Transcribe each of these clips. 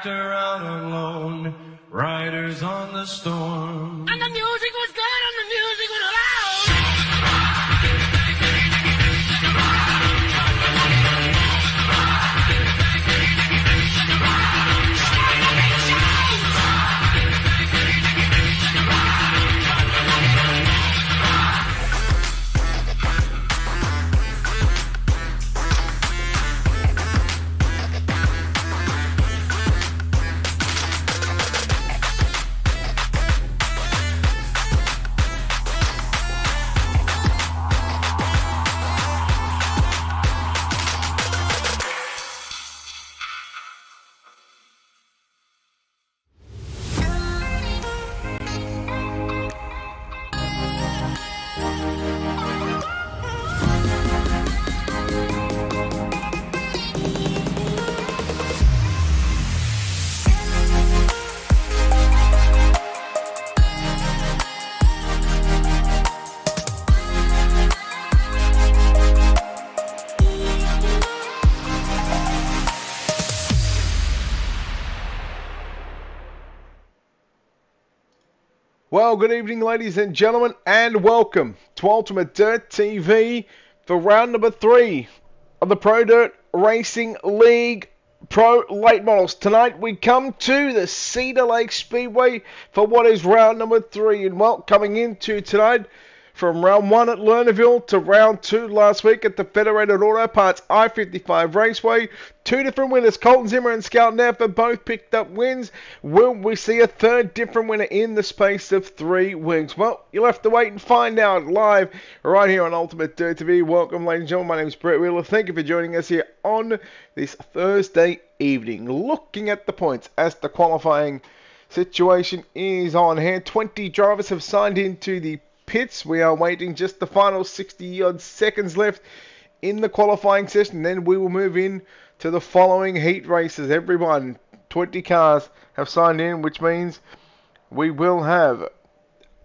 tractor out alone, riders on the storm. And the music was good and the music was loud. Well, good evening, ladies and gentlemen, and welcome to Ultimate Dirt TV for round number 3 of the Pro Dirt Racing League Pro Late Models. Tonight we come to the Cedar Lake Speedway for what is round number 3. And well, coming into tonight, from round 1 at Lernerville to round 2 last week at the Federated Auto Parts I-55 Raceway. 2 different winners, Colton Zimmer and Scout Neff, have both picked up wins. Will we see a third different winner in the space of 3 weeks? Well, you'll have to wait and find out live right here on Ultimate Dirt TV. Welcome, ladies and gentlemen. My name is Brett Wheeler. Thank you for joining us here on this Thursday evening. Looking at the points as the qualifying situation is on hand. 20 drivers have signed into the pits. We are waiting just the final 60 odd seconds left in the qualifying session. Then we will move in to the following heat races. Everyone, 20 cars have signed in, which means we will have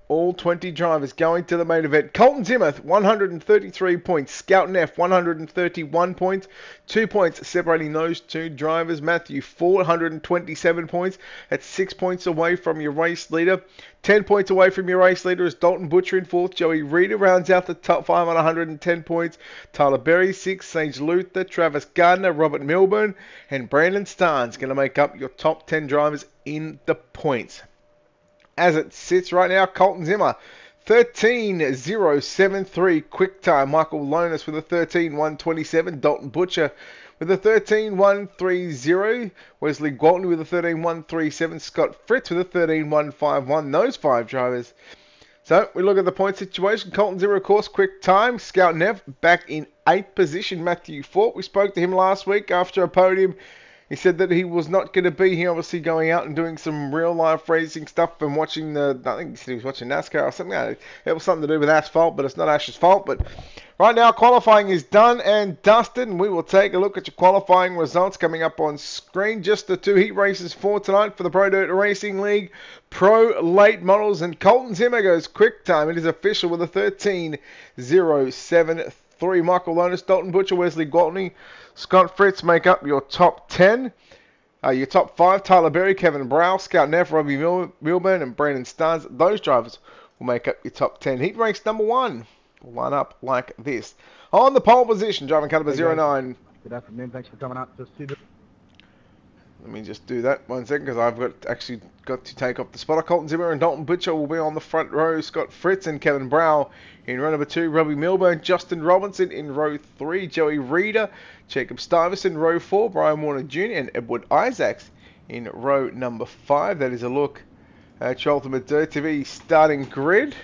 all 20 drivers going to the main event. Colton Zimmer, 133 points. Scout Neff, 131 points. 2 points separating those two drivers. Matthew, 427 points. That's 6 points away from your race leader. 10 points away from your race leader is Dalton Butcher in 4th. Joey Reeder rounds out the top 5 on 110 points. Tyler Berry, 6th. Sage Luther, Travis Gardner, Robert Milburn, and Brandon Starnes going to make up your top 10 drivers in the points. As it sits right now, Colton Zimmer, 13.073 quick time. Michael Lonis with a 13.127. Dalton Butcher with a 13.130. Wesley Gwaltney with a 13.137. Scott Fritz with a 13.151. Those 5 drivers. So we look at the point situation. Colton Zimmer, of course, quick time. Scout Neff back in 8th position. Matthew Fort. We spoke to him last week after a podium. He said that he was not going to be here, obviously going out and doing some real-life racing stuff and watching I think he said he was watching NASCAR or something. It was something to do with asphalt, but it's not Ash's fault. But right now, qualifying is done and dusted, and we will take a look at your qualifying results coming up on screen. Just the 2 heat races for tonight for the Pro Dirt Racing League Pro Late Models, and Colton Zimmer goes quick time. It is official with a 13.073. Michael Lonis, Dalton Butcher, Wesley Gwaltney, Scott Fritz make up your top 10. Your top 5, Tyler Berry, Kevin Brow, Scout Neff, Robbie Milburn, and Brandon Starnes. Those drivers will make up your top 10. Heat race number 1 will line up like this. On the pole position, driving car number 09. Good afternoon, thanks for coming out to Cedar. Let me just do that 1 second, because I've actually got to take off the spotter. Colton Zimmer and Dalton Butcher will be on the front row. Scott Fritz and Kevin Brow in row number 2. Robbie Milburn, Justin Robinson in row 3. Joey Reeder, Jacob Stuyvesant in row 4. Brian Warner Jr. and Edward Isaacs in row number 5. That is a look at your Ultimate Dirt TV starting grid.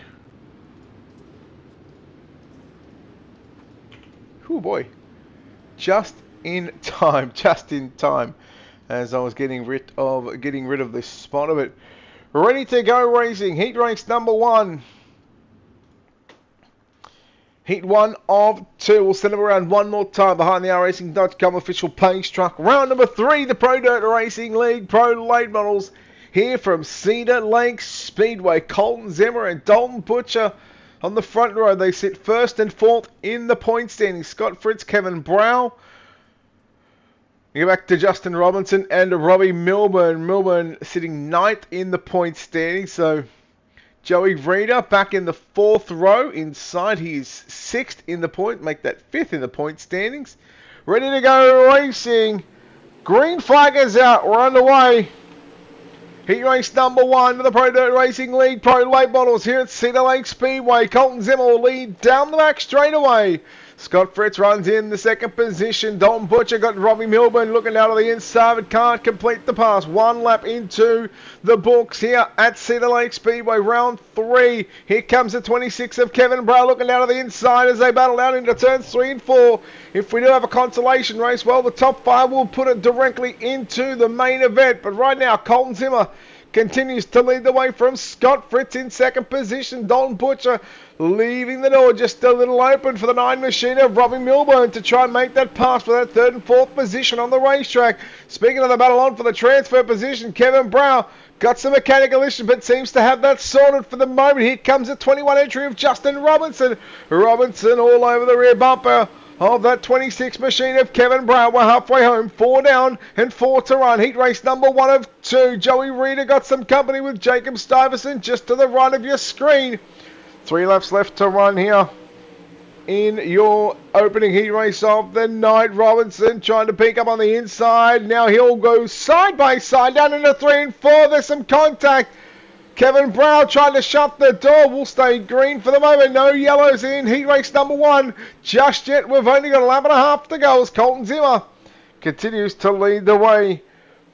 Oh boy, just in time, as I was getting rid of this spotter. But ready to go racing. Heat race number 1. Heat 1 of 2. We'll send them around one more time behind the rRacing.com official pace truck. Round number 3, the Pro Dirt Racing League Pro Late Models. Here from Cedar Lake Speedway. Colton Zimmer and Dalton Butcher on the front row. They sit 1st and 4th in the point standing. Scott Fritz, Kevin Brow, You go back to Justin Robinson and Robbie Milburn. Milburn sitting 9th in the point standing. So Joey Reeder back in the 4th row. Inside, he's 6th in the point. Make that 5th in the point standings. Ready to go racing. Green flag is out. We're underway. Heat race number 1 of the Pro Dirt Racing League Pro Late Models here at Cedar Lake Speedway. Colton Zimmer will lead down the back straight away. Scott Fritz runs in the 2nd position. Dalton Butcher got Robbie Milburn looking out of the inside, but can't complete the pass. 1 lap into the books here at Cedar Lake Speedway. Round 3. Here comes the 26 of Kevin Brow looking out of the inside as they battle out into turns 3 and 4. If we do have a consolation race, well, the top 5 will put it directly into the main event. But right now, Colton Zimmer continues to lead the way from Scott Fritz in 2nd position. Dalton Butcher leaving the door just a little open for the 9 machine of Robbie Milburn to try and make that pass for that 3rd and 4th position on the racetrack. Speaking of the battle on for the transfer position, Kevin Brow got some mechanical issues but seems to have that sorted for the moment. Here comes the 21 entry of Justin Robinson. Robinson all over the rear bumper of that 26 machine of Kevin Brown. We're halfway home. 4 down and 4 to run. Heat race number 1 of 2. Joey Reeder got some company with Jacob Stuyvesant just to the right of your screen. 3 laps left to run here in your opening heat race of the night. Robinson trying to peek up on the inside. Now he'll go side by side down into 3 and 4. There's some contact. Kevin Brown trying to shut the door. Will stay green for the moment. No yellows in heat race number 1 just yet. We've only got a lap and a half to go as Colton Zimmer continues to lead the way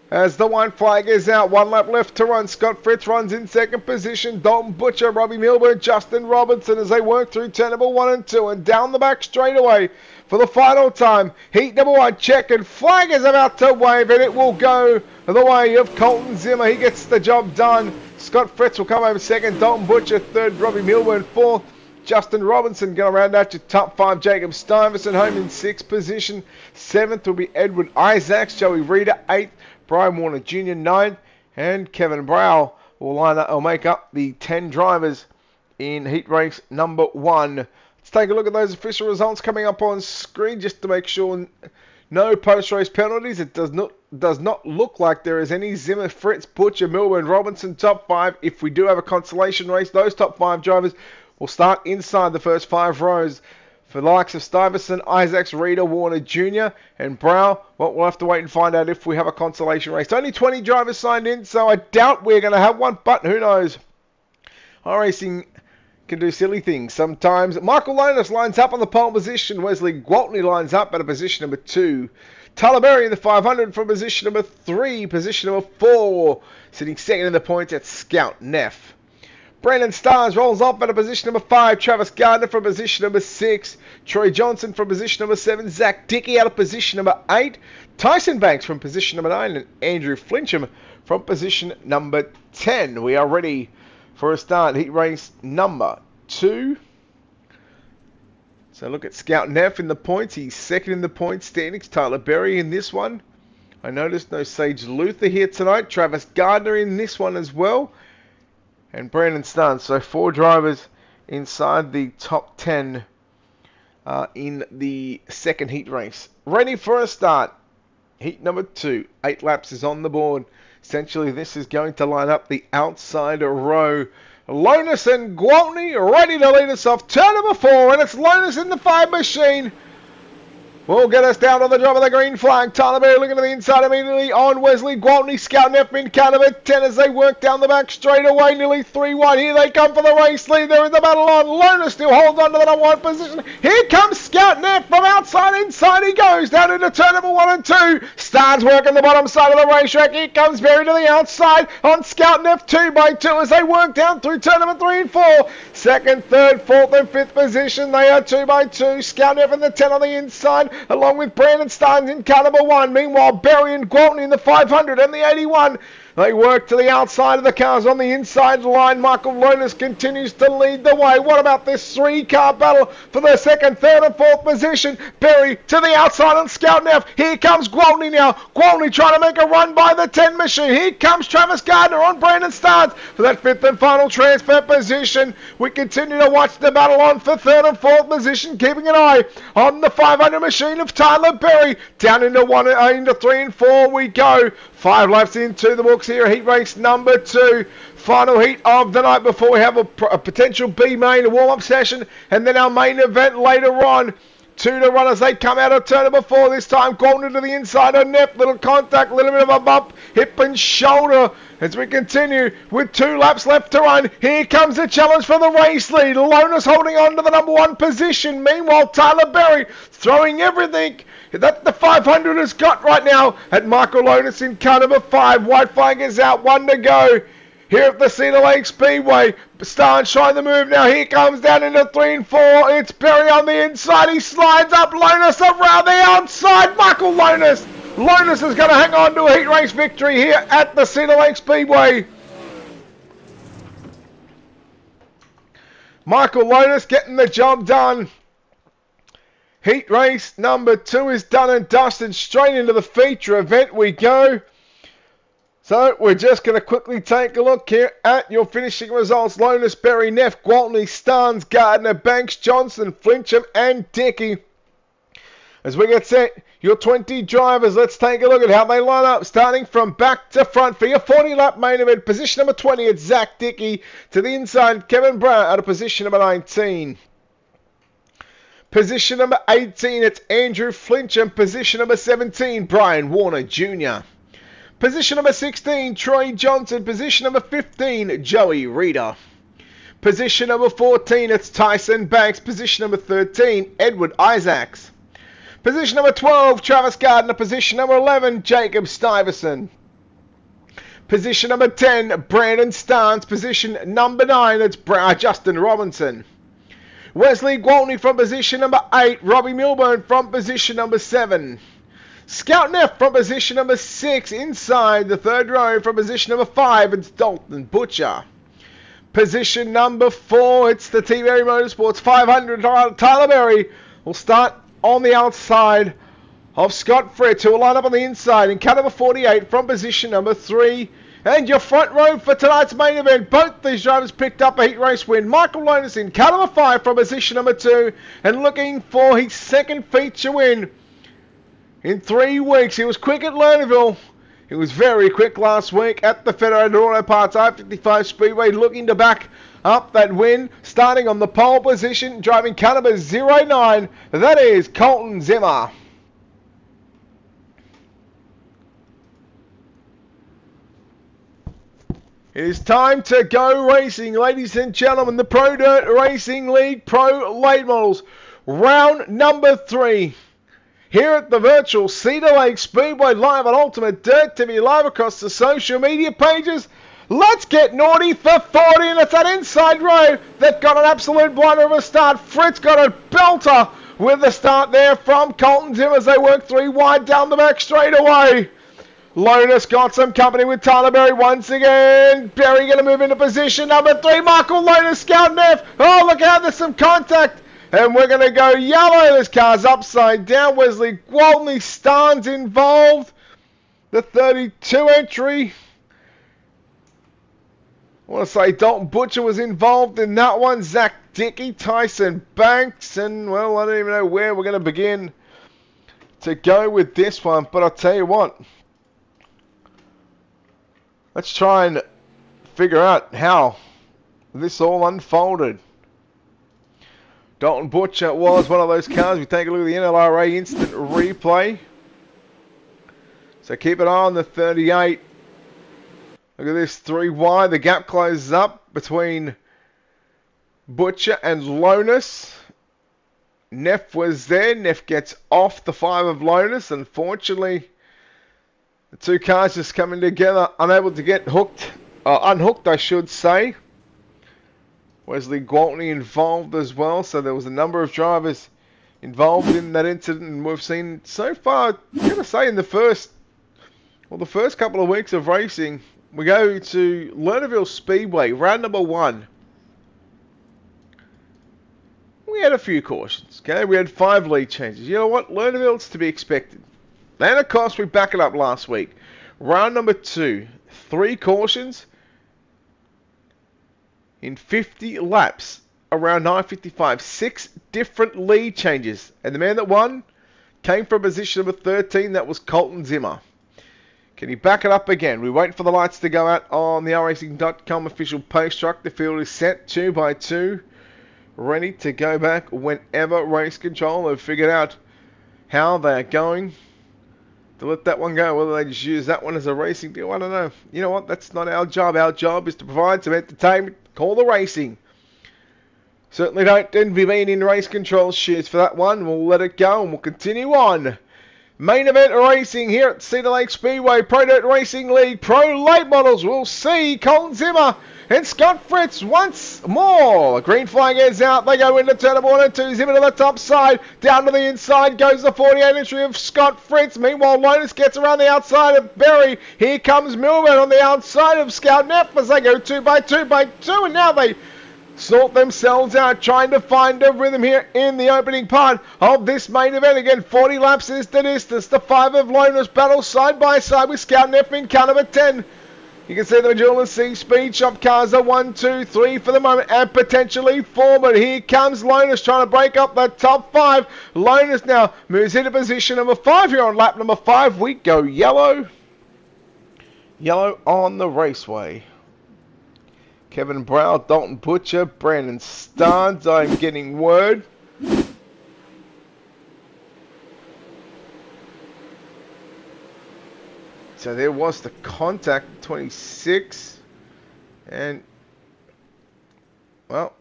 as the white flag is out. 1 lap left to run. Scott Fritz runs in 2nd position. Dalton Butcher, Robbie Milburn, Justin Robinson as they work through turn number 1 and 2 and down the back straightaway for the final time. Heat number 1 check and flag is about to wave and it will go the way of Colton Zimmer. He gets the job done. Scott Fritz will come home 2nd. Dalton Butcher 3rd. Robbie Milburn 4th. Justin Robinson going to round out your top 5. Jacob Stuyvesant home in 6th position. 7th will be Edward Isaacs. Joey Reeder 8th. Brian Warner Jr. 9th. And Kevin Brow will make up the 10 drivers in heat race number 1. Let's take a look at those official results coming up on screen just to make sure no post-race penalties. It does not look like there is any. Zimmer, Fritz, Butcher, Milburn, Robinson, top 5. If we do have a consolation race, those top 5 drivers will start inside the first 5 rows. For the likes of Stuyvesant, Isaacs, Reeder, Warner Jr. and Brow, well, we'll have to wait and find out if we have a consolation race. Only 20 drivers signed in, so I doubt we're going to have one, but who knows. iRacing can do silly things sometimes. Michael Lonas lines up on the pole position. Wesley Gwaltney lines up at a position number 2. Tyler Berry in the 500 from position number 3. Position number 4. Sitting 2nd in the points at Scout Neff. Brandon Stars rolls off at a position number 5. Travis Gardner from position number 6. Troy Johnson from position number 7. Zach Dickey out of position number 8. Tyson Banks from position number 9. And Andrew Flincham from position number 10. We are ready for a start. Heat race number 2. So look at Scout Neff in the points. He's 2nd in the points standings. Tyler Berry in this one. I noticed no Sage Luther here tonight. Travis Gardner in this one as well. And Brandon Stans. So 4 drivers inside the top 10 in the 2nd heat race. Ready for a start. Heat number 2. 8 laps is on the board. Essentially, this is going to line up the outside row. Lonas and Gwaltney ready to lead us off. Turn number 4, and it's Lonas in the 5 machine. Will get us down on the drop of the green flag. Tyler Berry looking to the inside immediately on Wesley Gwaltney. Scout Neff in car number 10 as they work down the back straight away. Nearly 3 wide. Here they come for the race lead. They're in the battle on. Lonas still holds on to the number 1 position. Here comes Scout Neff from outside inside. He goes down into turn number 1 and 2. Starts working the bottom side of the racetrack. Here comes Berry to the outside on Scout Neff 2 by 2 as they work down through turn number 3 and 4. 2nd, 3rd, 4th and 5th position. They are 2 by 2. Scout Neff in the 10 on the inside, along with Brandon Steins in car number 1. Meanwhile, Berry and Gwaltney in the 500 and the 81. They work to the outside of the cars on the inside line. Michael Lonas continues to lead the way. What about this three-car battle for the second, third and fourth position? Berry to the outside on Scout Neff. Here comes Gwaltney now. Gwaltney trying to make a run by the 10 machine. Here comes Travis Gardner on Brandon Starnes for that fifth and final transfer position. We continue to watch the battle on for third and fourth position, keeping an eye on the 500 machine of Tyler Berry. Down into 3 and 4 we go. 5 laps into the books here, heat race number 2. Final heat of the night before we have a potential B main, a warm-up session, and then our main event later on. 2 to run as they come out of turn number 4. This time Golden to the inside of Neff. Little contact, little bit of a bump, hip and shoulder. As we continue with 2 laps left to run. Here comes the challenge for the race lead. Lonas holding on to the number 1 position. Meanwhile, Tyler Berry throwing everything that the 500 has got right now at Michael Lonas in car number 5. White flag is out, 1 to go. Here at the Cedar Lake Speedway, Starnes trying to move now. Here comes down into 3 and 4. It's Berry on the inside. He slides up. Lonas around the outside. Michael Lonas. Lonas is going to hang on to a heat race victory here at the Cedar Lake Speedway. Michael Lonas getting the job done. Heat race number 2 is done and dusted. Straight into the feature event we go. So we're just going to quickly take a look here at your finishing results. Lonas, Berry, Neff, Gwaltney, Starnes, Gardner, Banks, Johnson, Flincham and Dickey. As we get set, your 20 drivers, let's take a look at how they line up. Starting from back to front for your 40-lap main event. Position number 20, it's Zach Dickey. To the inside, Kevin Brown out of position number 19. Position number 18, it's Andrew Flincham. Position number 17, Brian Warner Jr. Position number 16, Troy Johnson. Position number 15, Joey Reeder. Position number 14, it's Tyson Banks. Position number 13, Edward Isaacs. Position number 12, Travis Gardner. Position number 11, Jacob Stuyvesant. Position number 10, Brandon Starnes. Position number 9, it's Justin Robinson. Wesley Gwaltney from position number 8, Robbie Milburn from position number 7. Scout Neff from position number 6, inside the third row from position number 5, it's Dalton Butcher. Position number 4, it's the T-Berry Motorsports 500, Tyler Berry will start on the outside of Scott Fritz, who will line up on the inside in car number 48 from position number 3. And your front row for tonight's main event, both these drivers picked up a heat race win. Michael Lonas in car number 5 from position number 2 and looking for his second feature win in 3 weeks. He was quick at Lernerville. He was very quick last week at the Federated Auto Parts I-55 Speedway, looking to back up that win. Starting on the pole position, driving car number 09, that is Colton Zimmer. It is time to go racing, ladies and gentlemen. The Pro Dirt Racing League Pro Late Models. Round number 3. Here at the virtual Cedar Lake Speedway, live on Ultimate Dirt TV, live across the social media pages. Let's get naughty for 40, and it's that inside row that got an absolute blinder of a start. Fritz got a belter with the start there from Colton Zimmer as they work 3 wide down the back straight away. Lonas got some company with Tyler Berry once again. Berry going to move into position number 3. Michael Lonas, Scout Neff. Oh, look out, there's some contact. And we're going to go yellow. This car's upside down. Wesley Gwaltney, Starnes involved. The 32 entry. I want to say Dalton Butcher was involved in that one. Zach Dickey, Tyson Banks. And, well, I don't even know where we're going to begin to go with this one. But I'll tell you what. Let's try and figure out how this all unfolded. Dalton Butcher was one of those cars. We take a look at the NLRA instant replay. So keep an eye on the 38. Look at this 3 wide. The gap closes up between Butcher and Lonas. Neff was there. Neff gets off the 5 of Lonas. Unfortunately, the 2 cars just coming together, unable to get hooked, unhooked I should say. Wesley Gwaltney involved as well, so there was a number of drivers involved in that incident, and we've seen so far, I'm going to say in the first couple of weeks of racing, We go to Lernerville Speedway, round number 1. We had a few cautions, okay? We had 5 lead changes. You know what? Lernerville, it's to be expected. And of course, we back it up last week. Round number 2, 3 cautions in 50 laps, around 9:55. 6 different lead changes. And the man that won came from position number 13. That was Colton Zimmer. Can he back it up again? We wait for the lights to go out on the racing.com official post truck. The field is set 2 by 2. Ready to go back whenever race control have figured out how they're going to let that one go. Whether they just use that one as a racing deal, I don't know. You know what? That's not our job. Our job is to provide some entertainment. Call the racing. Certainly don't envy being in race control shoes for that one. We'll let it go and we'll continue on. Main event racing here at Cedar Lake Speedway, Pro Dirt Racing League, Pro Late Models. We'll see Colton Zimmer and Scott Fritz once more. Green flag is out. They go into turn number 1 and 2. Zimmer to the top side. Down to the inside goes the 48 entry of Scott Fritz. Meanwhile, Lotus gets around the outside of Berry. Here comes Milburn on the outside of Scout Neff as they go 2 by 2 by 2. And now they sort themselves out, trying to find a rhythm here in the opening part of this main event. Again, 40 laps is the distance. The 5 of Lotus battle side by side with Scout Neff in car number 10. You can see the Magellan C Speed Shop cars are 1, 2, 3 for the moment, and potentially 4. But here comes Lotus trying to break up the top 5. Lotus now moves into position number 5 here on lap number 5. We go yellow. Yellow on the raceway. Kevin Brow, Dalton Butcher, Brandon Starnes, I'm getting word. So there was the contact, 26. And, well,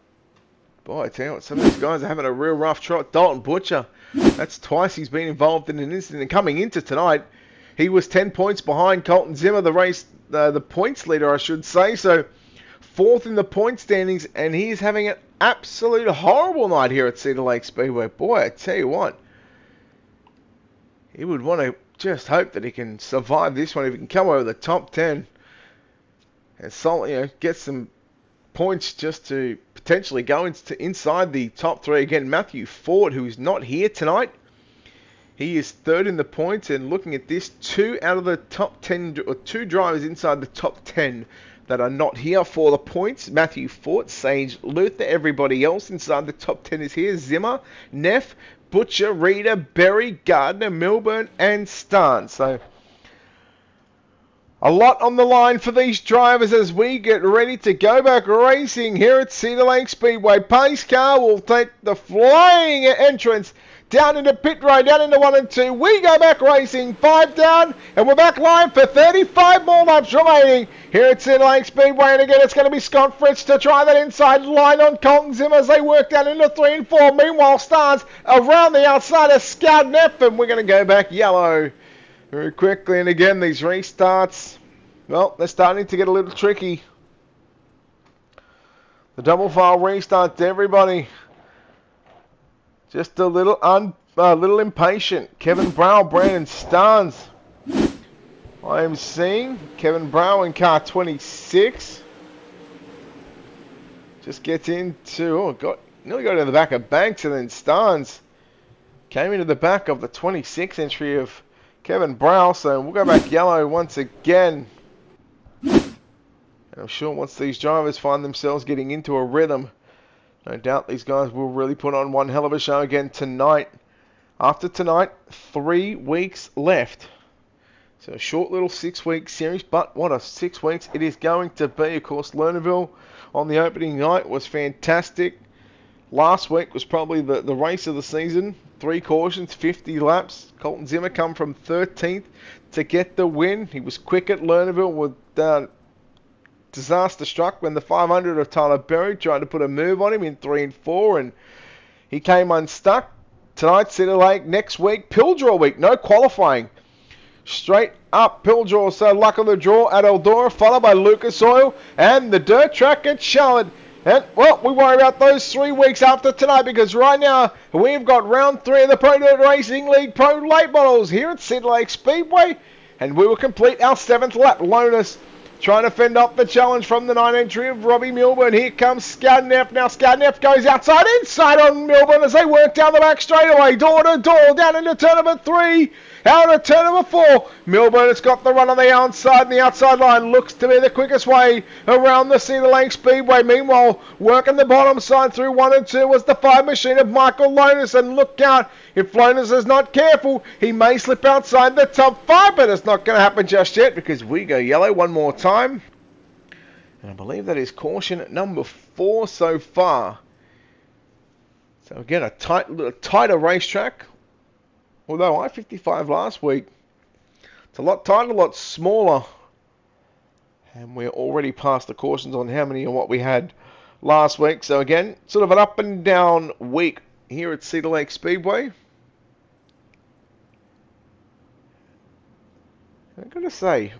boy, I tell you what, some of these guys are having a real rough trot. Dalton Butcher, that's twice he's been involved in an incident. And coming into tonight, he was 10 points behind Colton Zimmer, the points leader, I should say. So, 4th in the point standings, and he's having an absolute horrible night here at Cedar Lake Speedway. Boy, I tell you what, he would want to just hope that he can survive this one. If he can come over the top 10 and get some points just to potentially go inside the top 3. Again, Matthew Ford, who is not here tonight, he is 3rd in the points, and looking at this, 2 out of the top 10, or 2 drivers inside the top 10 that are not here for the points. Matthew Fort, Sage, Luther, everybody else inside the top 10 is here. Zimmer, Neff, Butcher, Reeder, Berry, Gardner, Milburn, and Starn. So, a lot on the line for these drivers as we get ready to go back racing here at Cedar Lake Speedway. Pace car will take the flying entrance down into pit road, down into 1 and 2. We go back racing, 5 down, and we're back live for 35 more laps remaining here at Cedar Lake Speedway. And again, it's going to be Scott Fritz to try that inside line on Colton Zimmer as they work down into 3 and 4. Meanwhile, Stars around the outside of Scout Neff, and we're going to go back yellow very quickly. And again, these restarts, well, they're starting to get a little tricky. The double file restart to everybody. Just a little impatient. Kevin Brow, Brandon Starnes. I am seeing Kevin Brow in car 26. Just gets into, nearly got to the back of Banks, and then Starnes came into the back of the 26 entry of Kevin Brow. So we'll go back yellow once again. And I'm sure once these drivers find themselves getting into a rhythm, no doubt these guys will really put on one hell of a show again tonight. After tonight, 3 weeks left. So a short little 6-week series, but what a 6 weeks it is going to be. Of course, Lernerville on the opening night was fantastic. Last week was probably the race of the season. 3 cautions, 50 laps. Colton Zimmer come from 13th to get the win. He was quick at Lernerville with disaster struck when the 500 of Tyler Berry tried to put a move on him in 3 and 4, and he came unstuck. Tonight, Cedar Lake. Next week, Pildraw week. No qualifying. Straight up Pildraw. So luck of the draw at Eldora, followed by Lucas Oil and the dirt track at Charlotte. And, well, we worry about those 3 weeks after tonight, because right now we've got round 3 of the Pro Dirt Racing League Pro Late Models here at Cedar Lake Speedway, and we will complete our 7th lap. Lotus Trying to fend off the challenge from the 9 entry of Robbie Milburn. Here comes Scadneff. Now Scadneff goes outside, inside on Milburn as they work down the back straightaway. Door to door, down into turn number 3. Out of turn number 4. Milburn has got the run on the outside, and the outside line looks to be the quickest way around the Cedar Lake Speedway. Meanwhile, working the bottom side through 1 and 2 was the 5 machine of Michael Lonis. And look out, if Lonis is not careful, he may slip outside the top 5, but it's not going to happen just yet because we go yellow one more time. And I believe that is caution number 4 so far. So again, a tighter racetrack. Although I-55 last week, it's a lot tighter, a lot smaller. And we're already past the cautions on how many and what we had last week. So again, sort of an up and down week here at Cedar Lake Speedway. I've got to say,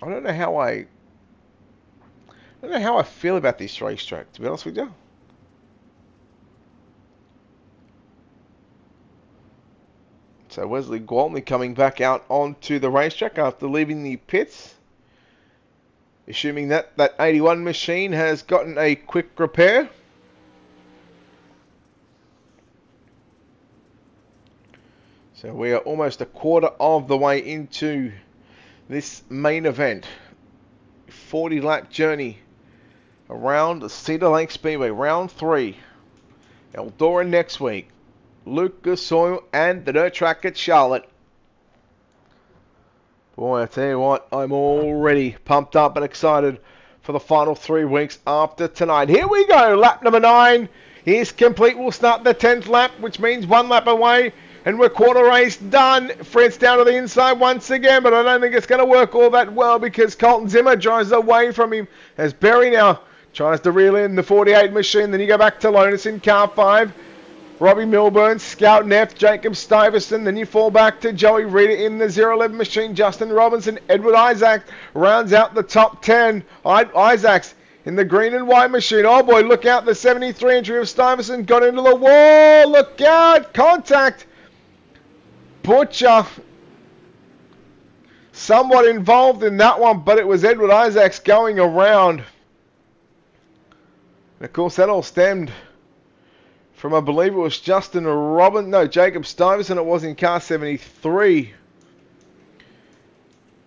I don't know how I feel about this racetrack, to be honest with you. So Wesley Gwaltney coming back out onto the racetrack after leaving the pits. Assuming that 81 machine has gotten a quick repair. So we are almost a quarter of the way into this main event. 40-lap journey around the Cedar Lake Speedway, round 3. Eldora next week. Lucas Oil and the dirt track at Charlotte. Boy, I tell you what, I'm already pumped up and excited for the final 3 weeks after tonight. Here we go, lap number 9 is complete. We'll start the 10th lap, which means 1 lap away. And we're quarter race done. Fred's down to the inside once again, but I don't think it's going to work all that well because Colton Zimmer drives away from him as Berry now tries to reel in the 48 machine. Then you go back to Lonis in car 5. Robbie Milburn, Scout Neff, Jacob Stuyvesant. Then you fall back to Joey Reeder in the 011 machine. Justin Robinson, Edward Isaac rounds out the top 10. Isaacs in the green and white machine. Oh boy, look out. The 73 entry of Stuyvesant got into the wall. Look out. Contact. Butcher somewhat involved in that one, but it was Edward Isaacs going around. And of course, that all stemmed from, I believe it was Jacob Stuyvesant, it was in car 73,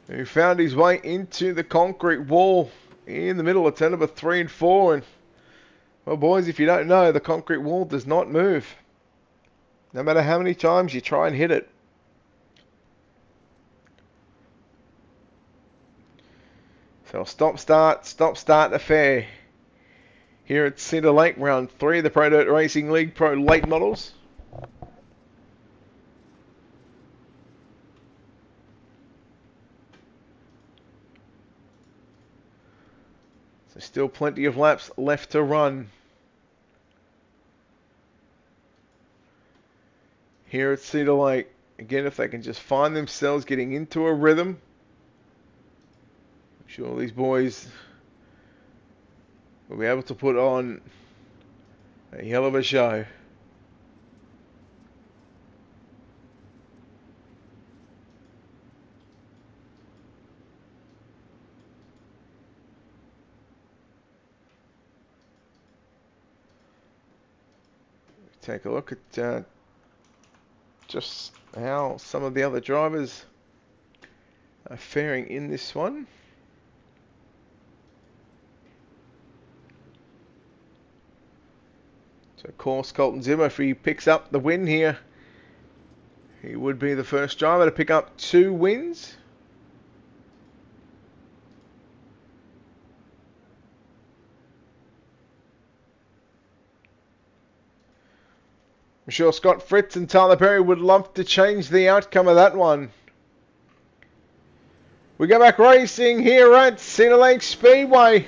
who found his way into the concrete wall in the middle of turn number 3 and 4. And, well, boys, if you don't know, the concrete wall does not move, no matter how many times you try and hit it. So stop-start affair here at Cedar Lake, round 3 of the Pro Dirt Racing League Pro Late Models. So still plenty of laps left to run here at Cedar Lake. Again, if they can just find themselves getting into a rhythm, I'm sure these boys will be able to put on a hell of a show. Take a look at just how some of the other drivers are faring in this one. So of course, Colton Zimmer, if he picks up the win here, he would be the first driver to pick up 2 wins. I'm sure Scott Fritz and Tyler Perry would love to change the outcome of that one. We go back racing here at Cedar Lake Speedway.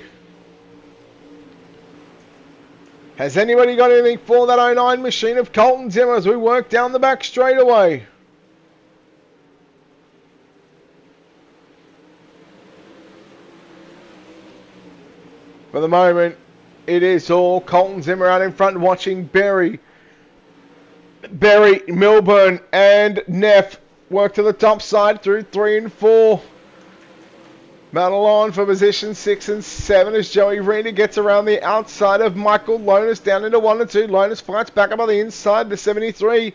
Has anybody got anything for that 09 machine of Colton Zimmer as we work down the back straightaway? For the moment, it is all Colton Zimmer out in front watching Berry, Milburn and Neff work to the top side through 3 and 4. Battle on for position 6 and 7 as Joey Reeder gets around the outside of Michael Lonas down into 1 and 2. Lonas fights back up on the inside. The 73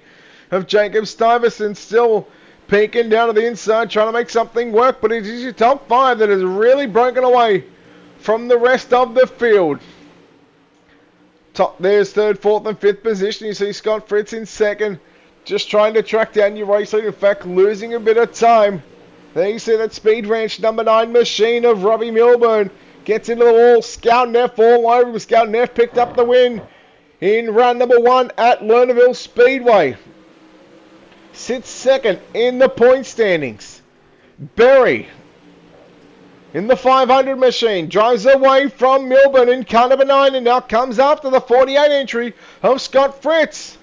of Jacob Stuyvesant still peeking down to the inside, trying to make something work, but it is your top 5 that has really broken away from the rest of the field. There's 3rd, 4th and 5th position. You see Scott Fritz in 2nd, just trying to track down your race lead. In fact, losing a bit of time. There you see that Speed Ranch number 9 machine of Robbie Milburn gets into the wall. Scout Neff all over him. Scout Neff picked up the win in round number 1 at Lernerville Speedway. Sits 2nd in the point standings. Berry in the 500 machine drives away from Milburn in car number 9 and now comes after the 48 entry of Scott Fritz.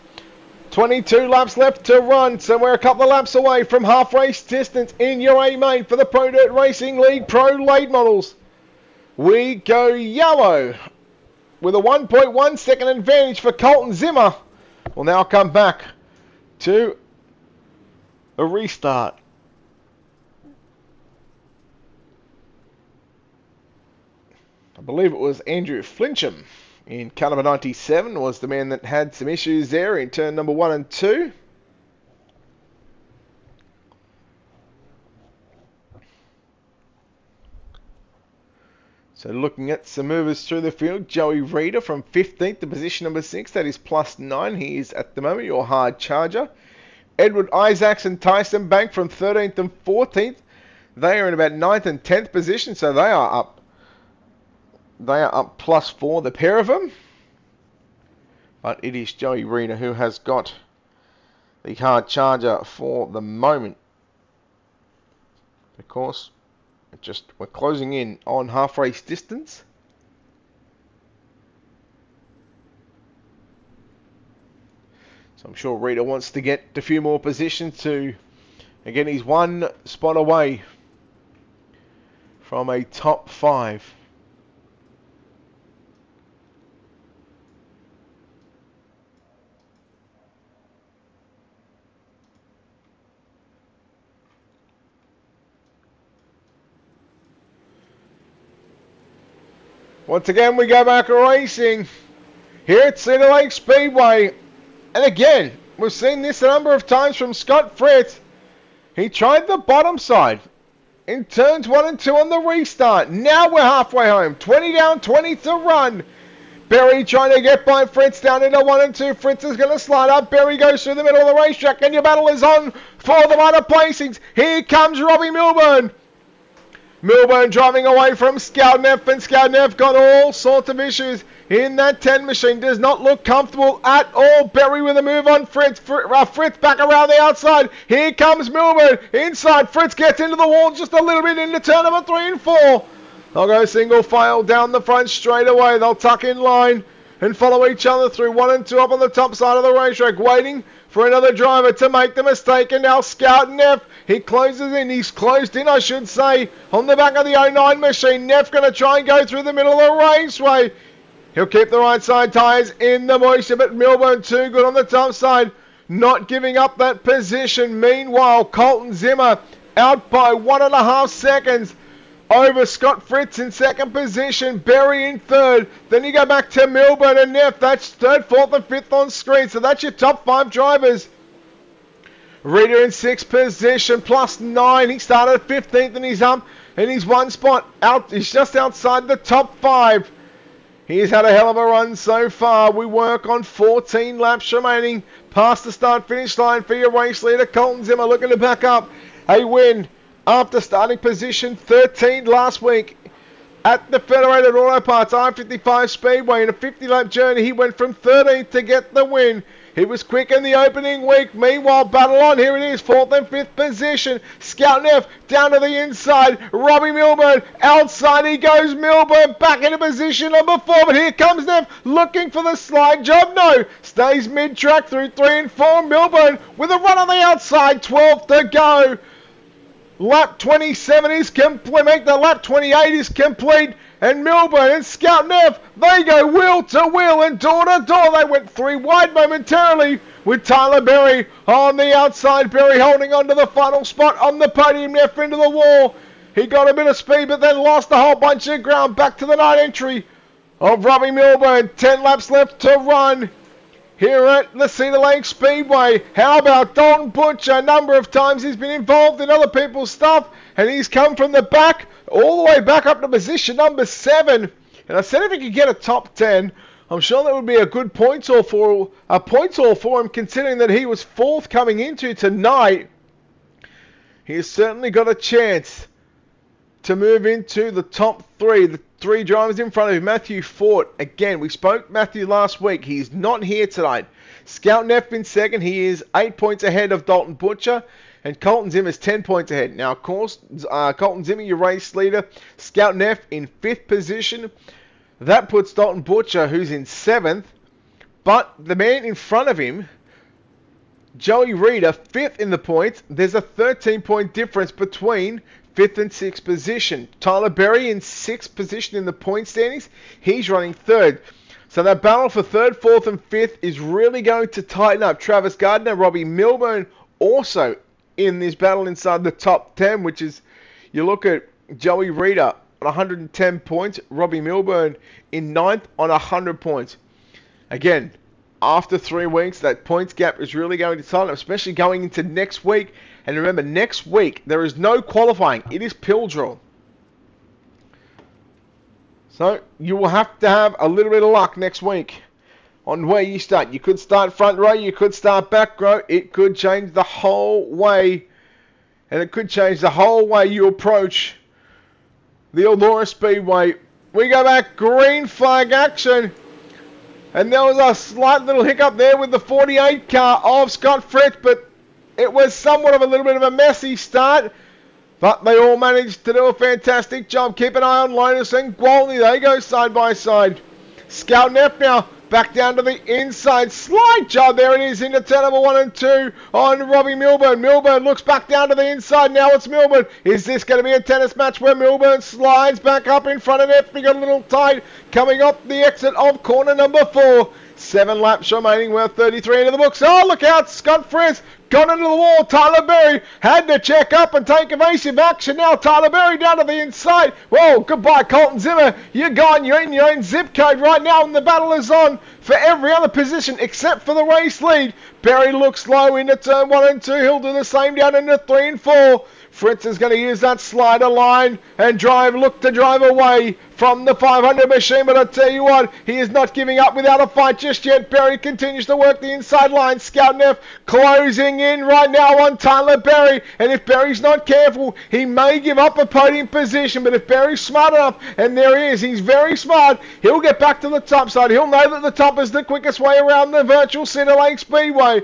22 laps left to run, so we're a couple of laps away from half race distance in your A main for the Pro Dirt Racing League Pro Late Models. We go yellow with a 1.1 second advantage for Colton Zimmer. We'll now come back to a restart. I believe it was Andrew Flincham in car number 97 was the man that had some issues there in turn number 1 and 2. So looking at some movers through the field, Joey Reeder from 15th to position number 6. That is +9. He is at the moment your hard charger. Edward Isaacs and Tyson Bank from 13th and 14th. They are in about 9th and 10th position, so they are up. They are up +4, the pair of them. But it is Joey Reeder who has got the hard charger for the moment. Of course, we're closing in on half race distance. So I'm sure Reeder wants to get a few more positions to, again, he's 1 spot away from a top 5. Once again, we go back racing here at Cedar Lake Speedway. And again, we've seen this a number of times from Scott Fritz. He tried the bottom side in turns 1 and 2 on the restart. Now we're halfway home. 20 down, 20 to run. Berry trying to get by Fritz down into 1 and 2. Fritz is going to slide up. Berry goes through the middle of the racetrack. And your battle is on for the minor placings. Here comes Robbie Milburn. Milburn driving away from Scout Neff, and Scout Neff got all sorts of issues in that 10 machine. Does not look comfortable at all. Berry with a move on Fritz. Fritz back around the outside. Here comes Milburn. Inside, Fritz gets into the wall just a little bit into turn number 3 and 4. They'll go single file down the front straight away. They'll tuck in line and follow each other through 1 and 2 up on the top side of the racetrack, waiting for another driver to make the mistake. And now Scout Neff, he closes in. He's closed in, I should say, on the back of the 09 machine. Neff going to try and go through the middle of the raceway. He'll keep the right side tyres in the moisture, but Milburn too good on the top side, not giving up that position. Meanwhile, Colton Zimmer out by 1.5 seconds over Scott Fritz in 2nd position, Berry in 3rd. Then you go back to Milburn and Neff. That's 3rd, 4th and 5th on screen. So that's your top 5 drivers. Reeder in 6th position, +9. He started 15th and he's up. And he's 1 spot out. He's just outside the top 5. He's had a hell of a run so far. We work on 14 laps remaining past the start-finish line for your race leader, Colton Zimmer, looking to back up a win after starting position 13 last week at the Federated Auto Parts I-55 Speedway. In a 50-lap journey, he went from 13th to get the win. He was quick in the opening week. Meanwhile, battle on. Here it is, 4th and 5th position. Scout Neff down to the inside. Robbie Milburn outside. He goes. Milburn back into position number 4. But here comes Neff looking for the slide job. No. Stays mid-track through 3 and 4. Milburn with a run on the outside. 12th to go. Lap 27 is complete. Make the lap 28 is complete. And Milburn and Scout Neff, they go wheel to wheel and door to door. They went 3 wide momentarily with Tyler Berry on the outside. Berry holding on to the final spot on the podium. Neff into the wall. He got a bit of speed, but then lost a whole bunch of ground. Back to the 9 entry of Robbie Milburn. 10 laps left to run here at the Cedar Lake Speedway. How about Dalton Butcher? A number of times he's been involved in other people's stuff, and he's come from the back all the way back up to position number 7. And I said if he could get a top 10, I'm sure that would be a good points haul for him, considering that he was 4th coming into tonight. He's certainly got a chance to move into the top 3. The 3 drivers in front of him. Matthew Ford. Again, we spoke Matthew last week. He's not here tonight. Scout Neff in 2nd. He is 8 points ahead of Dalton Butcher. And Colton Zimmer's 10 points ahead. Now, of course, Colton Zimmer, your race leader. Scout Neff in 5th position. That puts Dalton Butcher, who's in 7th. But the man in front of him, Joey Reeder, 5th in the points. There's a 13-point difference between 5th and 6th position. Tyler Berry in 6th position in the point standings. He's running 3rd. So that battle for 3rd, 4th, and 5th is really going to tighten up. Travis Gardner, Robbie Milburn also in this battle inside the top 10, which is, you look at Joey Reeder on 110 points, Robbie Milburn in 9th on 100 points. Again, after 3 weeks, that points gap is really going to tighten up, especially going into next week. And remember, next week, there is no qualifying. It is pill draw. So, you will have to have a little bit of luck next week on where you start. You could start front row, you could start back row. It could change the whole way. And it could change the whole way you approach the Eldora Speedway. We go back, green flag action. And there was a slight little hiccup there with the 48 car of Scott Fritz, but it was somewhat of a little bit of a messy start. But they all managed to do a fantastic job. Keep an eye on Lotus and Gwaltney. They go side by side. Scout Neff now back down to the inside. Slight job. There it is into turn number 1 and 2 on Robbie Milburn. Milburn looks back down to the inside. Now it's Milburn. Is this going to be a tennis match where Milburn slides back up in front of Neff? He got a little tight coming up the exit of corner number 4. 7 laps remaining. We're 33 into the books. Oh, look out. Scott Fritz got into the wall. Tyler Berry had to check up and take evasive action. Now Tyler Berry down to the inside. Whoa, goodbye Colton Zimmer. You're gone. You're in your own zip code right now, and the battle is on for every other position except for the race lead. Berry looks low into turn 1 and 2. He'll do the same down into 3 and 4. Fritz is going to use that slider line and look to drive away from the 500 machine, but I tell you what, he is not giving up without a fight just yet. Berry continues to work the inside line. Scout Neff closing in right now on Tyler Berry, and if Berry's not careful, he may give up a podium position, but if Berry's smart enough, and there he is, he's very smart, he'll get back to the top side. He'll know that the top is the quickest way around the virtual Cedar Lake Speedway.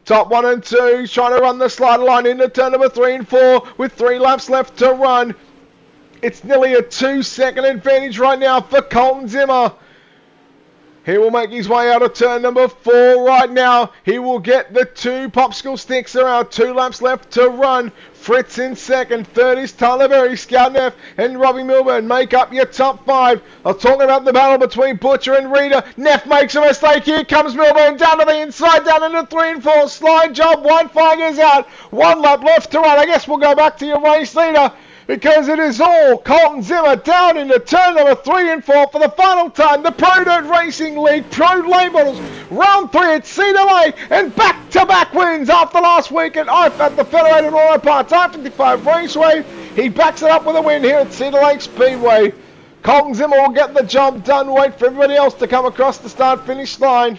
Top 1 and 2, he's trying to run the slider line into turn number 3 and 4 with 3 laps left to run. It's nearly a 2-second advantage right now for Colton Zimmer. He will make his way out of turn number 4 right now. He will get the 2 popsicle sticks around. 2 laps left to run. Fritz in 2nd. 3rd is Tyler Berry, Scout Neff, and Robbie Milburn. Make up your top 5. I'm talking about the battle between Butcher and Reeder. Neff makes a mistake. Here comes Milburn down to the inside, down into 3 and 4. Slide job. 1 flag is out. 1 lap left to run. I guess we'll go back to your race leader, because it is all Colton Zimmer down into turn number 3 and 4 for the final time. The Pro Dirt Racing League Pro Late Models round 3 at Cedar Lake, and back-to-back wins after last week at the Federated Auto Parts I-55 Raceway. He backs it up with a win here at Cedar Lake Speedway. Colton Zimmer will get the job done. Wait for everybody else to come across the start-finish line.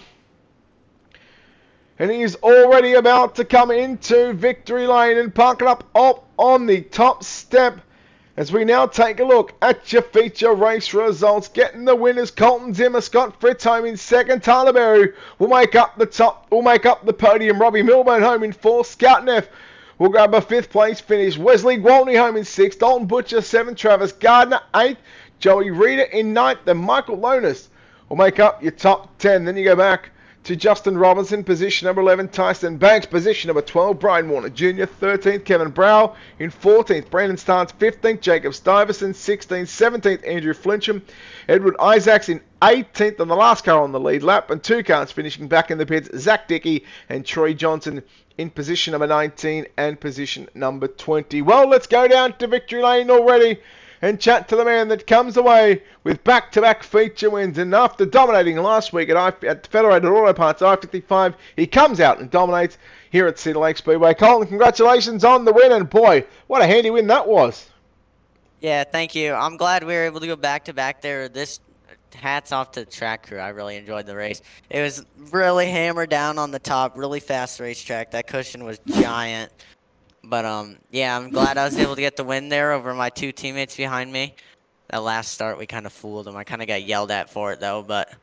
And he's already about to come into victory lane and park it up on the top step, as we now take a look at your feature race results. Getting the winners: Colton Zimmer, Scott Fritz home in 2nd. Tyler Berry will make up the podium. Robbie Milburn home in 4th. Scout Neff will grab a 5th place finish. Wesley Gwaltney home in 6th. Dalton Butcher 7th. Travis Gardner 8th. Joey Reeder in 9th. And Michael Lonis will make up your top 10. Then you go back to Justin Robinson, position number 11, Tyson Banks, position number 12, Brian Warner Jr., 13th, Kevin Brow, in 14th, Brandon Starnes, 15th, Jacob Stuyvesant, 16th, 17th, Andrew Flincham, Edward Isaacs in 18th, and the last car on the lead lap, and 2 cars finishing back in the pits, Zach Dickey and Troy Johnson in position number 19 and position number 20. Well, let's go down to victory lane already and chat to the man that comes away with back-to-back feature wins. And after dominating last week at Federated Auto Parts I-55, he comes out and dominates here at Cedar Lake Speedway. Colin, congratulations on the win, and boy, what a handy win that was. Yeah, thank you. I'm glad we were able to go back-to-back there. This hats off to the track crew. I really enjoyed the race. It was really hammered down on the top, really fast racetrack. That cushion was giant. But, yeah, I'm glad I was able to get the win there over my 2 teammates behind me. That last start, we kind of fooled them. I kind of got yelled at for it, though, but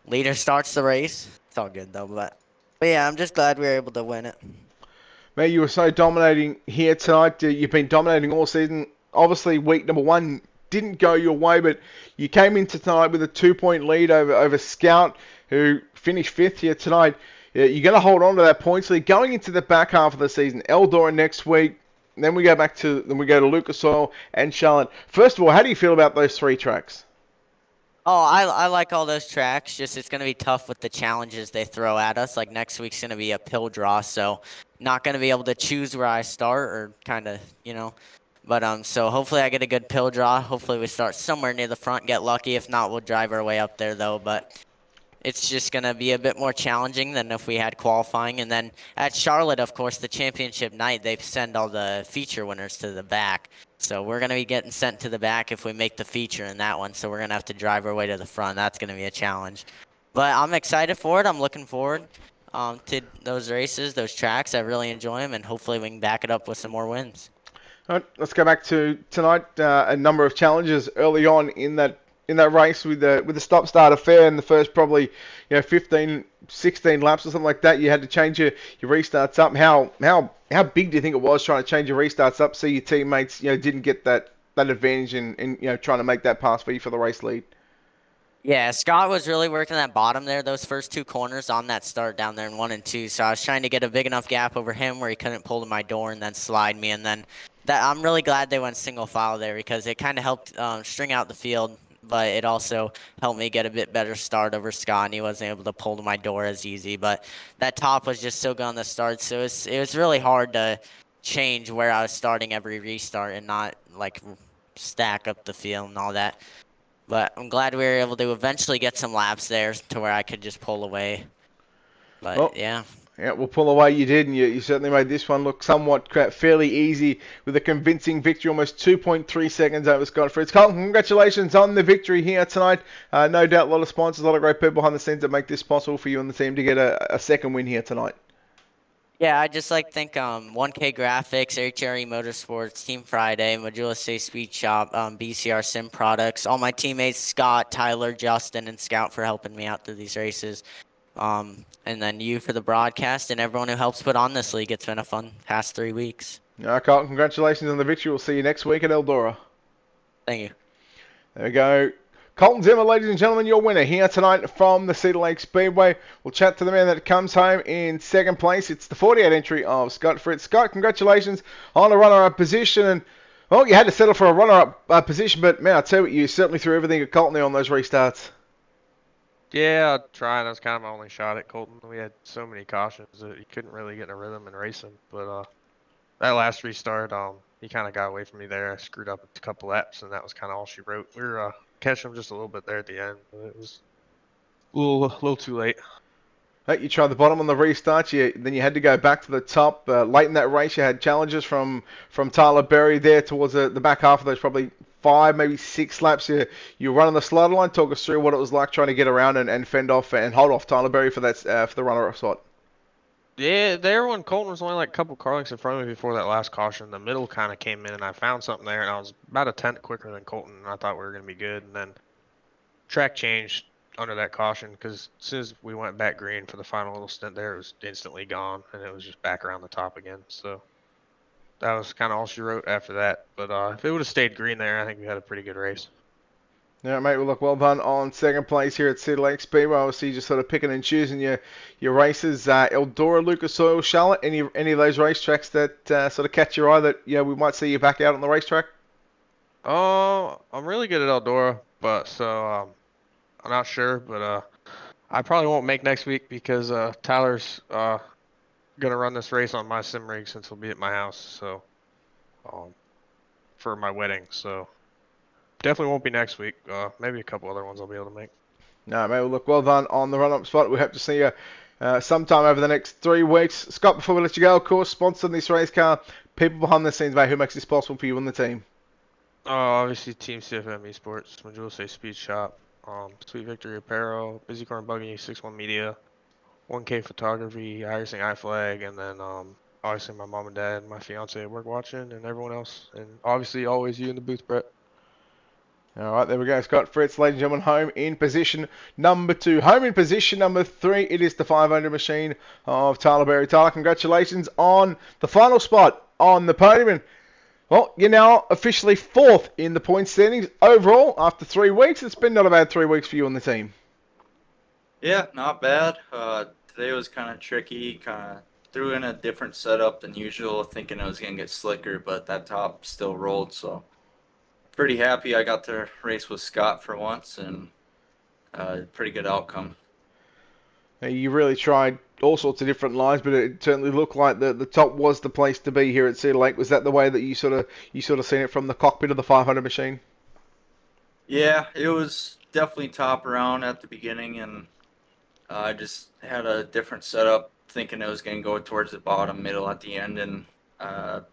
leader starts the race. It's all good, though, but yeah, I'm just glad we were able to win it. Man, you were so dominating here tonight. You've been dominating all season. Obviously, week number 1 didn't go your way, but you came into tonight with a 2-point lead over Scout, who finished 5th here tonight. You're going to hold on to that points lead going into the back half of the season. Eldora next week, then we go to Lucas Oil and Charlotte. First of all, how do you feel about those 3 tracks? Oh, I like all those tracks. Just it's going to be tough with the challenges they throw at us. Like next week's going to be a pill draw, so not going to be able to choose where I start or kind of, you know. But so hopefully I get a good pill draw. Hopefully we start somewhere near the front, get lucky. If not, we'll drive our way up there though. But it's just going to be a bit more challenging than if we had qualifying. And then at Charlotte, of course, the championship night, they send all the feature winners to the back. So we're going to be getting sent to the back if we make the feature in that one. So we're going to have to drive our way to the front. That's going to be a challenge. But I'm excited for it. I'm looking forward to those races, those tracks. I really enjoy them, and hopefully we can back it up with some more wins. All right, let's go back to tonight. A number of challenges early on in that race with the stop-start affair in the first probably 15, 16 laps or something like that. You had to change your restarts up. How big do you think it was trying to change your restarts up so your teammates didn't get that advantage in trying to make that pass for you for the race lead? Yeah, Scott was really working that bottom there, those first 2 corners on that start down there in 1 and 2. So I was trying to get a big enough gap over him where he couldn't pull to my door and then slide me. And then I'm really glad they went single file there because it kind of helped string out the field, but it also helped me get a bit better start over Scott, and he wasn't able to pull to my door as easy. But that top was just so good on the start, so it was really hard to change where I was starting every restart and not like stack up the field and all that. But I'm glad we were able to eventually get some laps there to where I could just pull away. But, well, yeah. Yeah, well, pull away you did, and you certainly made this one look somewhat fairly easy with a convincing victory, almost 2.3 seconds over Scott Fritz. Colin, congratulations on the victory here tonight. No doubt a lot of sponsors, a lot of great people behind the scenes that make this possible for you and the team to get a second win here tonight. Yeah, I'd just like to thank 1K Graphics, HRE Motorsports, Team Friday, Modula Say Speed Shop, BCR Sim Products, all my teammates, Scott, Tyler, Justin, and Scout for helping me out through these races. And then you for the broadcast and everyone who helps put on this league. It's been a fun past 3 weeks. All right, Carl, congratulations on the victory. We'll see you next week at Eldora. Thank you. There we go. Colton Zimmer, ladies and gentlemen, your winner here tonight from the Cedar Lake Speedway. We'll chat to the man that comes home in second place. It's the 48 entry of Scott Fritz. Scott, congratulations on a runner-up position. And, well, you had to settle for a runner-up position, but, man, I'll tell you what, you certainly threw everything at Colton there on those restarts. Yeah, I tried. That was kind of my only shot at Colton. We had so many cautions that you couldn't really get in a rhythm and race him. But that last restart, he kind of got away from me there. I screwed up a couple laps, and that was kind of all she wrote. We were catching him just a little bit there at the end, but it was a little too late. Hey, you tried the bottom on the restart, then you had to go back to the top. Late in that race, you had challenges from Tyler Berry there towards the back half of those probably 5, maybe 6 laps. You were running the slider line. Talk us through what it was like trying to get around and fend off and hold off Tyler Berry for that for the runner-up spot. Yeah, there when Colton was only like a couple car lengths in front of me before that last caution, the middle kind of came in and I found something there, and I was about a tenth quicker than Colton, and I thought we were going to be good. And then track changed under that caution because as soon as we went back green for the final little stint there, it was instantly gone, and it was just back around the top again. So that was kind of all she wrote after that. But if it would have stayed green there, I think we had a pretty good race. Yeah, mate, well, look, well done on second place here at Cedar Lake Speedway. Obviously, just sort of picking and choosing your races. Eldora, Lucas Oil, Charlotte, any of those racetracks that sort of catch your eye that we might see you back out on the racetrack? Oh, I'm really good at Eldora, but I'm not sure, but I probably won't make next week because Tyler's gonna run this race on my sim rig since he'll be at my house, so for my wedding. So definitely won't be next week. Maybe a couple other ones I'll be able to make. No, mate, well, look, well done on the run-up spot. We hope to see you sometime over the next 3 weeks. Scott, before we let you go, of course, sponsoring this race car, people behind the scenes, mate, who makes this possible for you and the team? Obviously Team CFM Esports, Majula Say Speed Shop, Sweet Victory Apparel, Busy Corn Buggy, 61 Media, 1K Photography, iRacing iFlag, and then obviously my mom and dad, and my fiance at work watching, and everyone else, and obviously always you in the booth, Brett. All right, there we go. Scott Fritz, ladies and gentlemen, home in position number 2. Home in position number 3, it is the 500 machine of Tyler Berry. Tyler, congratulations on the final spot on the podium. And, well, you're now officially 4th in the point standings. Overall, after 3 weeks, it's been not a bad 3 weeks for you and the team. Yeah, not bad. Today was kind of tricky. Kind of threw in a different setup than usual, thinking it was going to get slicker, but that top still rolled, so pretty happy I got to race with Scott for once, and pretty good outcome. You really tried all sorts of different lines, but it certainly looked like the top was the place to be here at Cedar Lake. Was that the way that you sort of seen it from the cockpit of the 500 machine? Yeah, it was definitely top around at the beginning, and I just had a different setup, thinking it was going to go towards the bottom, middle at the end, and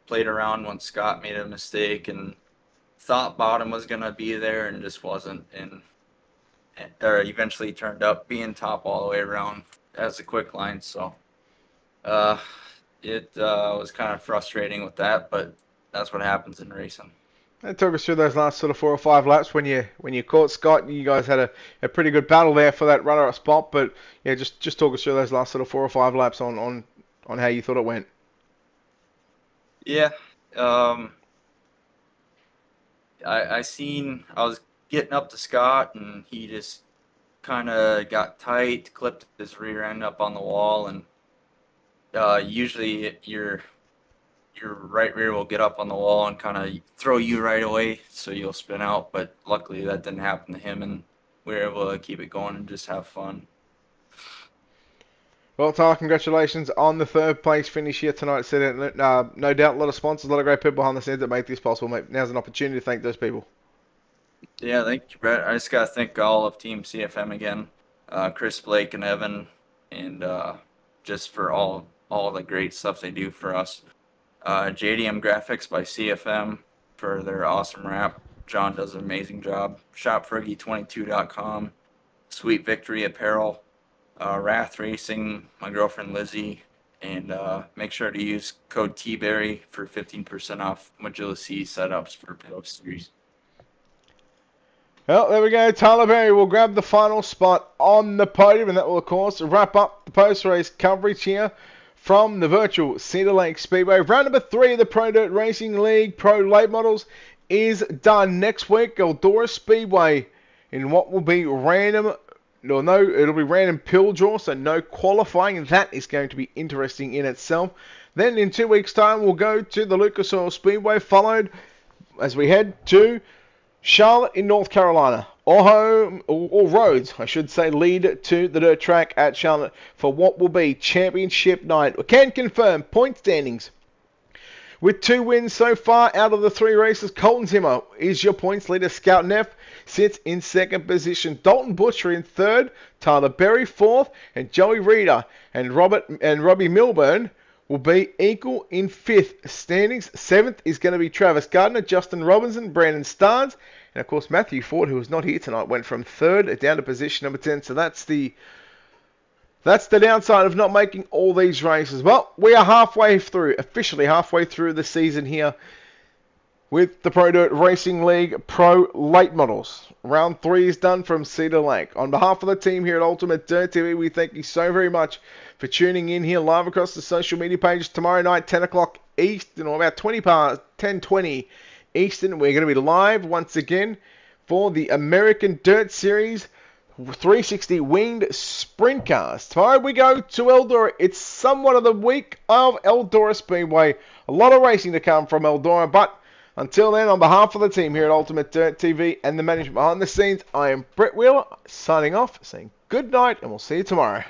played around when Scott made a mistake and thought bottom was going to be there and just wasn't, and or eventually turned up being top all the way around as a quick line. So it was kind of frustrating with that, but that's what happens in racing. It took us through those last sort of 4 or 5 laps when you caught Scott. You guys had a pretty good battle there for that runner-up spot, but yeah, just talk us through those last sort of 4 or 5 laps on how you thought it went. Yeah, I was getting up to Scott, and he just kind of got tight, clipped his rear end up on the wall, and usually your right rear will get up on the wall and kind of throw you right away, so you'll spin out. But luckily that didn't happen to him, and we were able to keep it going and just have fun. Well, Tyler, congratulations on the 3rd place finish here tonight. No doubt, a lot of sponsors, a lot of great people behind the scenes that make this possible. Mate, now's an opportunity to thank those people. Yeah, thank you, Brett. I just got to thank all of Team CFM again, Chris, Blake, and Evan, and just for all the great stuff they do for us. JDM Graphics by CFM for their awesome wrap. John does an amazing job. ShopFroggy22.com, Sweet Victory Apparel, Wrath Racing, my girlfriend Lizzie, and make sure to use code TBerry for 15% off Majula C setups for Pro Series. Well, there we go. Tyler Berry will grab the final spot on the podium, and that will, of course, wrap up the post-race coverage here from the virtual Cedar Lake Speedway. Round number 3 of the Pro Dirt Racing League Pro Late Models is done. Next week, Eldora Speedway in what will be random. No, it'll be random pill draw, so no qualifying. That is going to be interesting in itself. Then in 2 weeks' time, we'll go to the Lucas Oil Speedway, followed as we head to Charlotte in North Carolina. All roads, I should say, lead to the dirt track at Charlotte for what will be championship night. We can confirm point standings. With 2 wins so far out of the 3 races, Colton Zimmer is your points leader. Scout Neff sits in 2nd position. Dalton Butcher in 3rd. Tyler Berry 4th. And Joey Reeder and Robbie Milburn will be equal in 5th standings. 7th is going to be Travis Gardner, Justin Robinson, Brandon Starnes, and of course Matthew Ford, who was not here tonight, went from 3rd down to position number 10. So that's the downside of not making all these races. Well, we are officially halfway through the season here with the Pro Dirt Racing League Pro Late Models. Round 3 is done from Cedar Lake. On behalf of the team here at Ultimate Dirt TV, we thank you so very much for tuning in here live across the social media pages. Tomorrow night, 10 o'clock Eastern, or about 10:20 Eastern, we're going to be live once again for the American Dirt Series 360 winged sprint cars. Tomorrow we go to Eldora. It's somewhat of the week of Eldora Speedway. A lot of racing to come from Eldora, but until then, on behalf of the team here at Ultimate Dirt TV and the management behind the scenes, I am Brett Wheeler, signing off, saying good night, and we'll see you tomorrow.